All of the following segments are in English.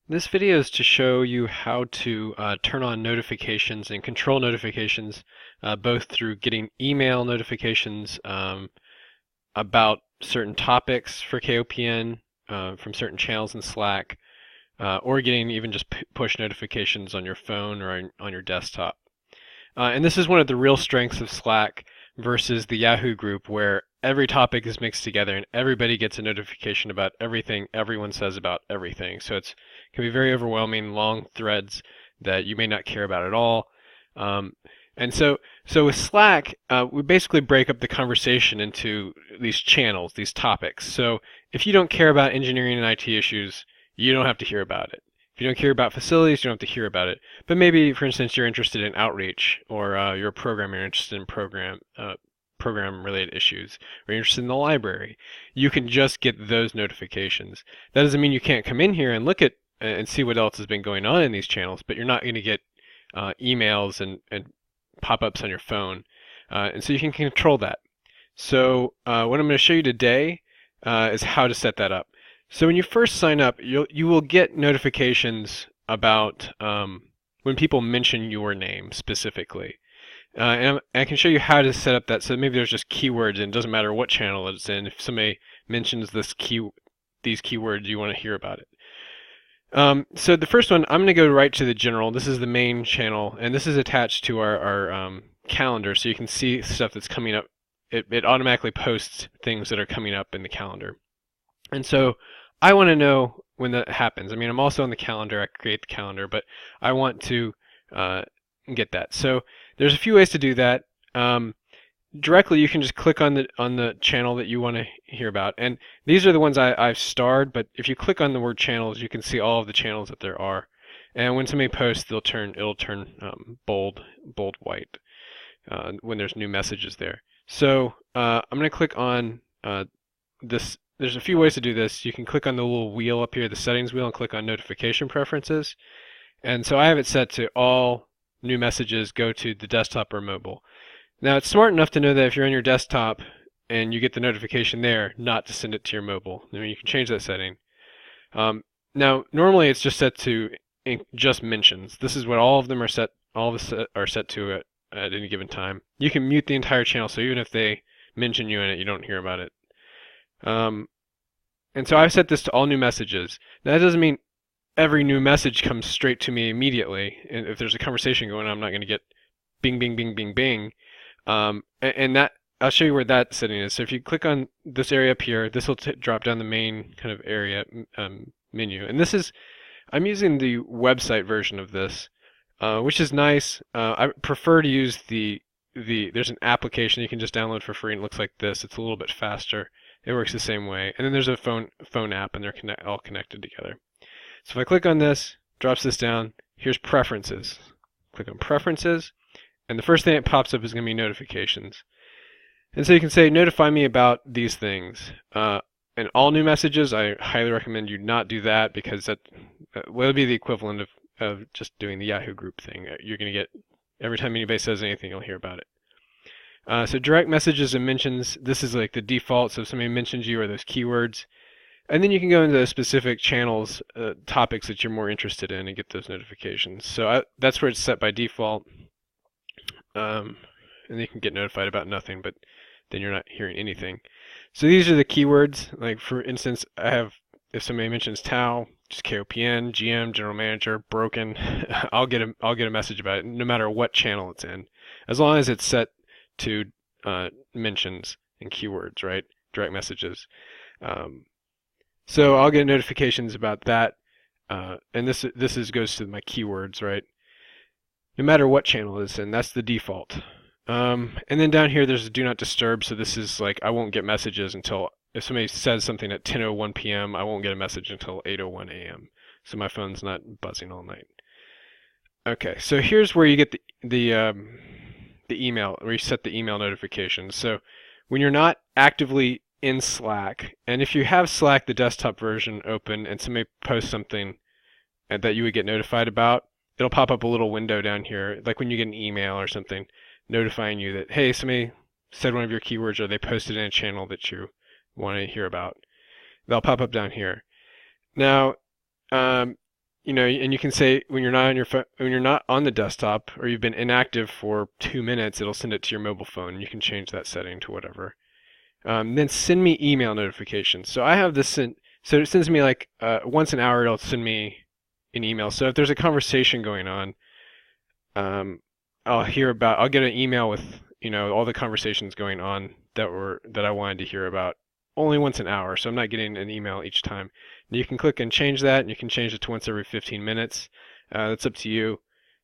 This video is to show you how to turn on notifications and control notifications, both through getting email notifications about certain topics for KOPN from certain channels in Slack, or getting even just push notifications on your phone or on your desktop. And this is one of the real strengths of Slack versus the Yahoo group, where every topic is mixed together and everybody gets a notification about everything everyone says about everything. So it can be very overwhelming, long threads that you may not care about at all. And so with Slack, we basically break up the conversation into these channels, these topics. So if you don't care about engineering and IT issues, you don't have to hear about it. If you don't care about facilities, you don't have to hear about it. But maybe, for instance, you're interested in outreach, or you're a programmer, you're interested in program-related issues, or you're interested in the library. You can just get those notifications. That doesn't mean you can't come in here and look at and see what else has been going on in these channels, but you're not going to get emails and pop-ups on your phone. And so you can control that. So what I'm going to show you today is how to set that up. So when you first sign up, you will get notifications about when people mention your name specifically. And I can show you how to set up that. So maybe there's just keywords, and it doesn't matter what channel it's in. If somebody mentions these keywords, you want to hear about it. So the first one, I'm going to go right to the general. This is the main channel, and this is attached to our calendar, so you can see stuff that's coming up. It automatically posts things that are coming up in the calendar. And so I want to know when that happens. I mean, I'm also on the calendar. I create the calendar, but I want to get that. So there's a few ways to do that. Directly, you can just click on the channel that you want to hear about, and these are the ones I've starred. But if you click on the word channels, you can see all of the channels that there are. And when somebody posts, it'll turn bold white when there's new messages there. So I'm going to click on this. There's a few ways to do this. You can click on the little wheel up here, the settings wheel, and click on notification preferences. And so I have it set to all new messages go to the desktop or mobile. Now it's smart enough to know that if you're on your desktop and you get the notification there, not to send it to your mobile. I mean, you can change that setting. Now normally it's just set to just mentions. This is what all of them are set. All of this are set to at any given time. You can mute the entire channel, so even if they mention you in it, you don't hear about it. And so I've set this to all new messages. Now that doesn't mean every new message comes straight to me immediately. And if there's a conversation going on, I'm not going to get bing, bing, bing, bing, bing. And that I'll show you where that setting is. So if you click on this area up here, this will drop down the main kind of area menu. And this is, I'm using the website version of this, which is nice. I prefer to use there's an application you can just download for free, and it looks like this. It's a little bit faster. It works the same way. And then there's a phone app, and they're all connected together. So if I click on this, drops this down, here's preferences. Click on preferences, and the first thing that pops up is going to be notifications. And so you can say, notify me about these things. And all new messages, I highly recommend you not do that, because that will be the equivalent of just doing the Yahoo group thing. You're going to get, every time anybody says anything, you'll hear about it. So direct messages and mentions, this is like the default, so if somebody mentions you or those keywords. And then you can go into the specific channels, topics that you're more interested in, and get those notifications. So that's where it's set by default. And you can get notified about nothing, but then you're not hearing anything. So these are the keywords. Like for instance, I have, if somebody mentions TAO, just KOPN, GM, General Manager, broken, I'll get a message about it, no matter what channel it's in, as long as it's set to mentions and keywords, right? Direct messages. So I'll get notifications about that, and this goes to my keywords, right? No matter what channel it's in, that's the default. And then down here there's a do not disturb, so this is like I won't get messages until, if somebody says something at 10:01 p.m., I won't get a message until 8:01 a.m. So my phone's not buzzing all night. Okay, so here's where you get the email, where you set the email notifications. So when you're not actively in Slack, and if you have Slack, the desktop version open, and somebody posts something that you would get notified about, it'll pop up a little window down here, like when you get an email or something, notifying you that, hey, somebody said one of your keywords, or they posted in a channel that you want to hear about. They'll pop up down here. Now, and you can say when you're not on your phone, when you're not on the desktop, or you've been inactive for 2 minutes, it'll send it to your mobile phone. You can change that setting to whatever. Then send me email notifications. So I have this sent. So it sends me like once an hour. It'll send me an email. So if there's a conversation going on, I'll get an email with all the conversations going on that I wanted to hear about only once an hour. So I'm not getting an email each time. And you can click and change that, and you can change it to once every 15 minutes. That's up to you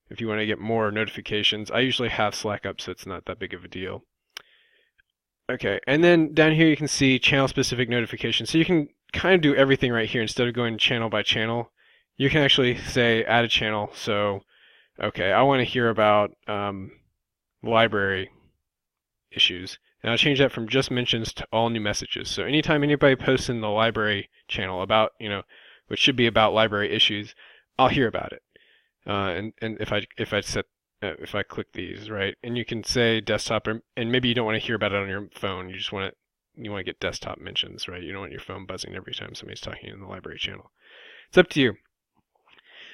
if you want to get more notifications. I usually have Slack up, so it's not that big of a deal. Okay, and then down here you can see channel-specific notifications. So you can kind of do everything right here instead of going channel by channel. You can actually say add a channel. So, okay, I want to hear about library issues. And I'll change that from just mentions to all new messages. So anytime anybody posts in the library channel about, which should be about library issues, I'll hear about it. And if I click these, right, and you can say desktop, and maybe you don't want to hear about it on your phone. You want to get desktop mentions, right? You don't want your phone buzzing every time somebody's talking in the library channel. It's up to you.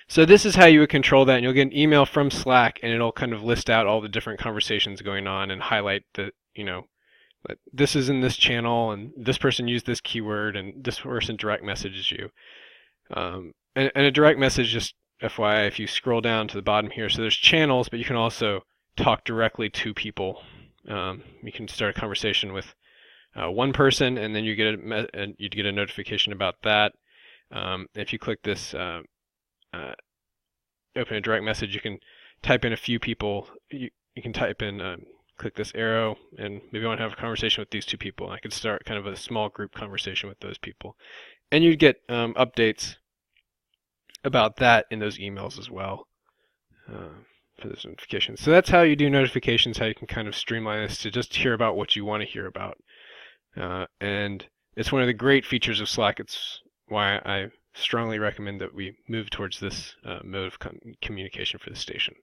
So this is how you would control that, and you'll get an email from Slack, and it'll kind of list out all the different conversations going on and highlight that this is in this channel, and this person used this keyword, and this person direct messages you. And a direct message, just FYI, if you scroll down to the bottom here, so there's channels, but you can also talk directly to people. You can start a conversation with one person, and then you get a notification about that. If you click this open a direct message, you can type in a few people. You can type in click this arrow, and maybe I want to have a conversation with these two people. I could start kind of a small group conversation with those people, and you'd get updates about that in those emails as well for those notifications. So that's how you do notifications, how you can kind of streamline this to just hear about what you want to hear about. And it's one of the great features of Slack. It's why I strongly recommend that we move towards this mode of communication for the station.